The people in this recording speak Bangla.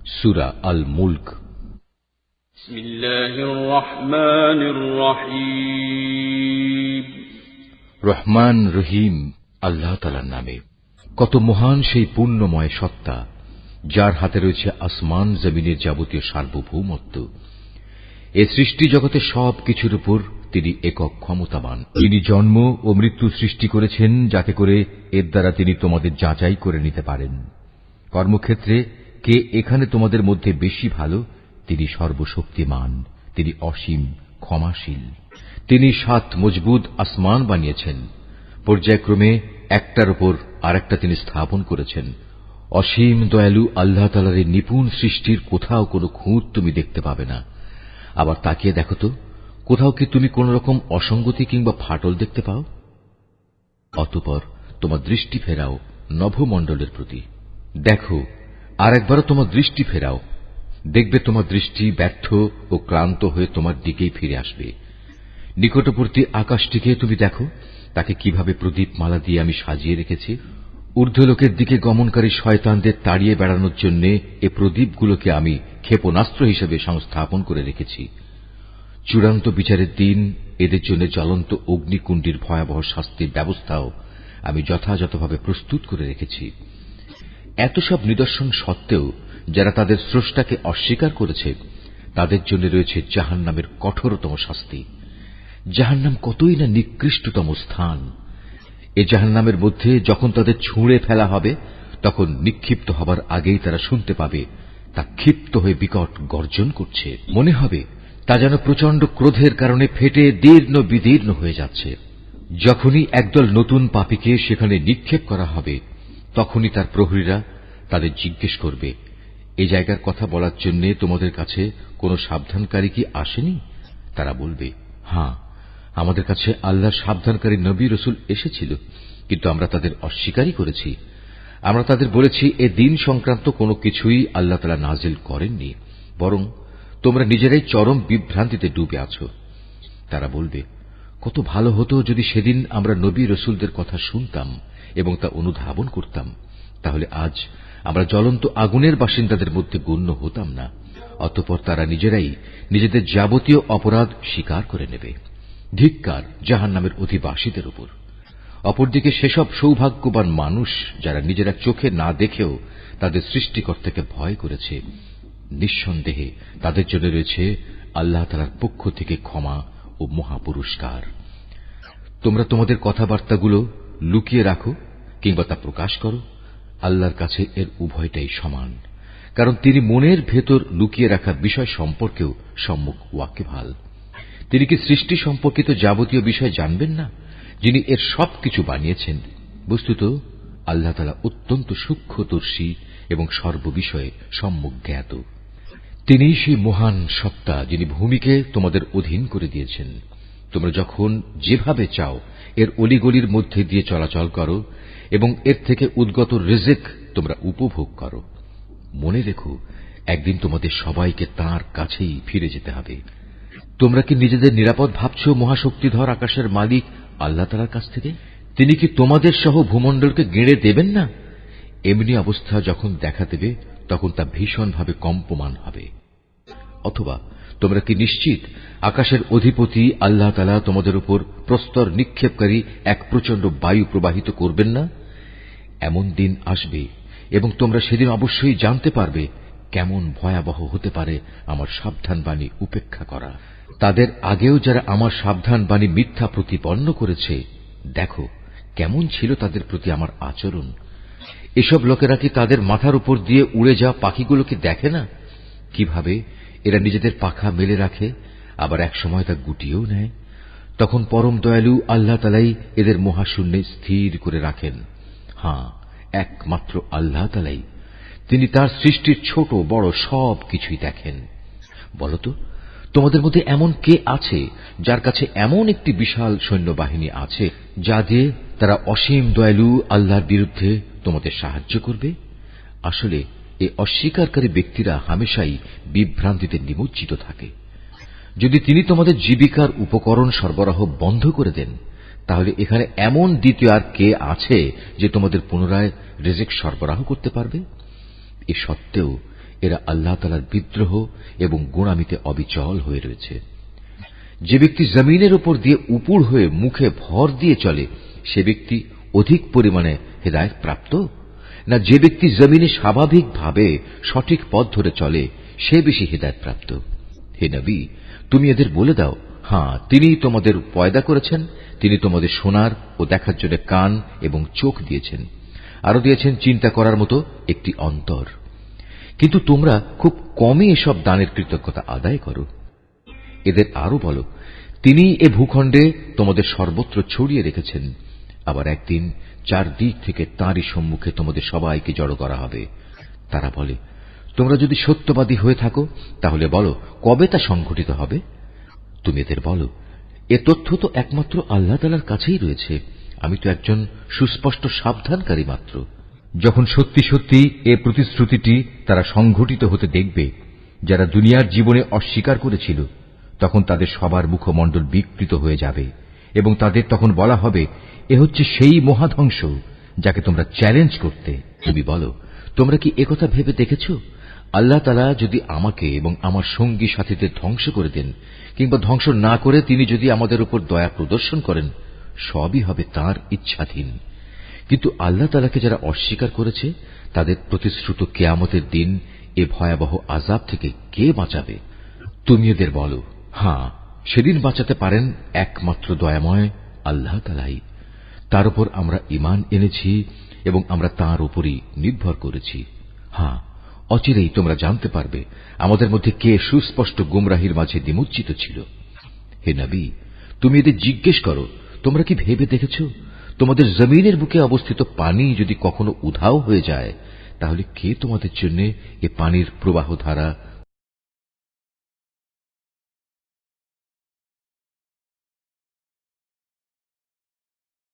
সূরা আল মুলক। বিসমিল্লাহির রহমানির রহিম। রহমান রহিম আল্লাহ তাআলার নামে। কত মহান সেই পূর্ণময় সত্তা, যার হাতে রয়েছে আসমান জমিনের যাবতীয় সার্বভৌমত্ব। এ সৃষ্টি জগতে সব কিছুর উপর তিনি একক ক্ষমতাবান। তিনি জন্ম ও মৃত্যু সৃষ্টি করেছেন, যাতে করে এর দ্বারা তিনি তোমাদের যাচাই করে নিতে পারেন। কর্মক্ষেত্রে কে এখানে তোমাদের মধ্যে বেশি ভালো, তিনি সর্বশক্তিমান, তিনি অসীম ক্ষমাশীল। তিনি 7 মজবুত আসমান বানিয়েছেন, পর্যায়ক্রমে একটার উপর আরেকটা তিনি স্থাপন করেছেন। অসীম দয়ালু আল্লাহ তাআলার এই নিপুণ সৃষ্টির কোথাও কোনো খুঁত তুমি দেখতে পাবে না। আবার তাকিয়ে দেখো তো, কোথাও কি তুমি কোন রকম অসঙ্গতি কিংবা ফাটল দেখতে পাও? অতঃপর তোমার দৃষ্টি ফেরাও নভমণ্ডলের প্রতি। দেখো, আর একবারও তোমার দৃষ্টি ফেরাও, দেখবে তোমার দৃষ্টি ব্যর্থ ও ক্লান্ত হয়ে তোমার দিকেই ফিরে আসবে। নিকটবর্তী আকাশটিকে তুমি দেখো, তাকে কিভাবে প্রদীপ মালা দিয়ে আমি সাজিয়ে রেখেছি। ঊর্ধ্বলোকের দিকে গমনকারী শয়তানদের তাড়িয়ে বেড়ানোর জন্য এ প্রদীপগুলোকে আমি ক্ষেপণাস্ত্র হিসেবে সংস্থাপন করে রেখেছি। চূড়ান্ত বিচারের দিন এদের জন্য জ্বলন্ত অগ্নিকুণ্ডের ভয়াবহ শাস্তির ব্যবস্থাও আমি যথাযথভাবে প্রস্তুত করে রেখেছি। এত সব নিদর্শন সত্ত্বেও যারা তাদের স্রষ্টাকে অস্বীকার করেছে, তাদের জন্য রয়েছে জাহান্নামের কঠোরতম শাস্তি। জাহান্নাম কতই না নিকৃষ্টতম স্থান। এ জাহান্নামের মধ্যে যখন তাদের ছুঁড়ে ফেলা হবে, তখন নিক্ষিপ্ত হবার আগেই তারা শুনতে পাবে তা ক্ষিপ্ত হয়ে বিকট গর্জন করছে। মনে হবে তা যেন প্রচন্ড ক্রোধের কারণে ফেটে দীর্ণ বিদীর্ণ হয়ে যাচ্ছে। যখনই একদল নতুন পাপীকে সেখানে নিক্ষেপ করা হবে, তখনই তার প্রহরীরা তাদের জিজ্ঞেস করবে, এই জায়গার কথা বলার জন্য তোমাদের কাছে কোনো সাবধানকারী কি আসেনি? তারা বলবে, হ্যাঁ, আমাদের কাছে আল্লাহর সাবধানকারী নবী রাসূল এসেছিল, কিন্তু আমরা তাদের অস্বীকারই করেছি। আমরা তাদের বলেছি এ দিন সংক্রান্ত কোনো কিছুই আল্লাহ তাআলা নাজিল করেননি, বরং তোমরা নিজেরাই চরম বিভ্রান্তিতে ডুবে আছো। তারা বলবে, কত ভালো হতো যদি সেদিন আমরা নবী রাসূলদের কথা শুনতাম এবং তা অনুধাবন করতাম, তাহলে আজ আমরা জ্বলন্ত আগুনের বাসিন্দাদের মধ্যে গণ্য হতাম না। অতঃপর তারা নিজেরাই নিজেদের যাবতীয় অপরাধ স্বীকার করে নেবে। ধিক্কার জাহান্নামের অধিবাসীদের উপর। অপরদিকে সেসব সৌভাগ্যবান মানুষ যারা নিজেরা চোখে না দেখেও তাদের সৃষ্টিকর্তাকে ভয় করেছে, নিঃসন্দেহে তাদের জন্য রয়েছে আল্লাহ তাআলার পক্ষ থেকে ক্ষমা ও মহাপুরস্কার। তোমরা তোমাদের কথাবার্তাগুলো লুকিয়ে রাখো কিংবা তা প্রকাশ করো, আল্লাহর কাছে এর উভয়টাই সমান, কারণ তিনি মনের ভেতর লুকিয়ে রাখা বিষয় সম্পর্কেও সম্যক ওয়াকিবহাল। তিনি কি সৃষ্টি সম্পর্কিত যাবতীয় বিষয় জানবেন না, যিনি এর সবকিছু বানিয়েছেন? বস্তুত আল্লাহ তাআলা অত্যন্ত সূক্ষ্মদর্শী এবং সর্ববিষয়ে সম্যক জ্ঞাত। তিনি সেই মহান সত্তা, যিনি ভূমিকে তোমাদের অধীন করে দিয়েছেন। তোমরা যখন যেভাবে চাও এর অলিগলির মধ্যে দিয়ে চলাচল করো এবং এর থেকে উদ্গত রিজিক তোমরা উপভোগ করো। মনে রেখো, একদিন তোমাদের সবাইকে তাঁর কাছেই ফিরে যেতে হবে। তোমরা কি নিজেদের নিরাপদ ভাবছ মহাশক্তিধর আকাশের মালিক আল্লাহ তাআলার কাছ থেকে? তিনি কি তোমাদের সহ ভূমণ্ডলকে গেঁড়ে দেবেন না? এমনি অবস্থা যখন দেখা দেবে, তখন তা ভীষণভাবে কম্পমান হবে। অথবা তোমরা কি নিশ্চিত আকাশের অধিপতি আল্লাহ তাআলা তোমাদের উপর প্রস্তর নিক্ষেপকারী এক প্রচন্ড বায়ু প্রবাহিত করবেন না? এমন দিন আসবে এবং তোমরা সেদিন অবশ্যই জানতে পারবে কেমন ভয়াবহ হতে পারে আমার সাবধান বাণী উপেক্ষা করা। তাদের আগেও যারা আমার সাবধান বাণী মিথ্যা প্রতিপন্ন করেছে, দেখো কেমন ছিল তাদের প্রতি আমার আচরণ। এসব লোকেরা কি তাদের মাথার উপর দিয়ে উড়ে যাওয়া পাখিগুলোকে দেখে না? কিভাবে এরা নিজেদের পাখা মেলে রাখে, আবার এক সময় তা গুটিয়েও নেয়। তখন পরম দয়ালু আল্লাহ তাআলাই এদের মহাশূন্যে স্থির করে রাখেন। হ্যাঁ, একমাত্র আল্লাহ তাআলাই, তিনি তার সৃষ্টির ছোট বড় সব কিছুই দেখেন। বলতো, তোমাদের মধ্যে এমন কে আছে যার কাছে এমন একটি বিশাল সৈন্যবাহিনী আছে, যা দিয়ে তারা অসীম দয়ালু আল্লাহর বিরুদ্ধে তোমাদের সাহায্য করবে? আসলে এই অস্বীকারী ব্যক্তিরা হামেশাই বিভ্রান্তিতে নিমজ্জিত থাকে। যদি তিনি তোমাদের জীবিকার উপকরণ সরবরাহ বন্ধ করে দেন, তাহলে এখানে এমন দ্বিতীয় আর কে আছে যে তোমাদের পুনরায় রিজিক সরবরাহ করতে পারবে? এ সত্ত্বেও এরা আল্লাহ তাআলার বিদ্রোহ এবং গোঁড়ামিতে অবিচল হয়ে রয়েছে। যে ব্যক্তি জমিনের উপর দিয়ে উপুড় হয়ে মুখে ভর দিয়ে চলে সে ব্যক্তি অধিক পরিমাণে হেদায়েত প্রাপ্ত, না যে ব্যক্তি জমিনে স্বাভাবিকভাবে সঠিক পথ ধরে চলে সে বেশি হেদায়েত প্রাপ্ত? হে নবী, তুমি এদের বলে দাও, হ্যাঁ, তিনি তোমাদের পয়দা করেছেন, তিনি তোমাদের শোনার ও দেখার জন্য কান এবং চোখ দিয়েছেন, আরো দিয়েছেন চিন্তা করার মতো একটি অন্তর। কিন্তু তোমরা খুব কমই এসব দানের কৃতজ্ঞতা আদায় করো। এদের আরো বলো, তিনি এ ভূখণ্ডে তোমাদের সর্বত্র ছড়িয়ে রেখেছেন। আবার একদিন চারদিক থেকে তাঁরই সম্মুখে তোমাদের সবাইকে জড়ো করা হবে। তারা বলে, তোমরা যদি সত্যবাদী হয়ে থাকো তাহলে বলো কবে তা সংঘটিত হবে। তুমি এদের বলো, এ তথ্য তো একমাত্র আল্লাহ তাআলার কাছেই রয়েছে, আমি তো একজন সুস্পষ্ট সাবধানকারী মাত্র। যখন সত্যি সত্যি এ প্রতিশ্রুতিটি তারা সংঘটিত হতে দেখবে যারা দুনিয়ার জীবনে অস্বীকার করেছিল, তখন তাদের সবার মুখমণ্ডল বিকৃত হয়ে যাবে এবং তাদের তখন বলা হবে, এ হচ্ছে সেই মহাধ্বংস যাকে তোমরা চ্যালেঞ্জ করতে। তুমি বলো, তোমরা কি একথা ভেবে দেখেছ, আল্লাহ তাআলা যদি আমাকে এবং আমার সঙ্গী সাথীদের ধ্বংস করে দেন কিংবা ধ্বংস না করে তিনি যদি আমাদের উপর দয়া প্রদর্শন করেন, সবই হবে তাঁর ইচ্ছাধীন। কিন্তু আল্লাহ তাআলাকে যারা অস্বীকার করেছে তাদের প্রতিশ্রুত কিয়ামতের দিন এ ভয়াবহ আযাব থেকে কে বাঁচাবে? তুমি এদের বলো, হ্যাঁ, সেদিন বাঁচাতে পারেন একমাত্র দয়াময় আল্লাহ তাআলাই। তার উপর আমরা ঈমান এনেছি এবং আমরা তাঁর উপরই নির্ভর করেছি। হ্যাঁ, অচিরেই তোমরা জানতে পারবে আমাদের মধ্যে কে সুস্পষ্ট গুমরাহির মাঝে নিমজ্জিত ছিল। হে নবী, তুমি এদের জিজ্ঞেস করো, তোমরা কি ভেবে দেখেছ তোমাদের জমিনের বুকে অবস্থিত পানি যদি কখনো উধাও হয়ে যায় তাহলে কে তোমাদের জন্য এ পানির প্রবাহ ধারা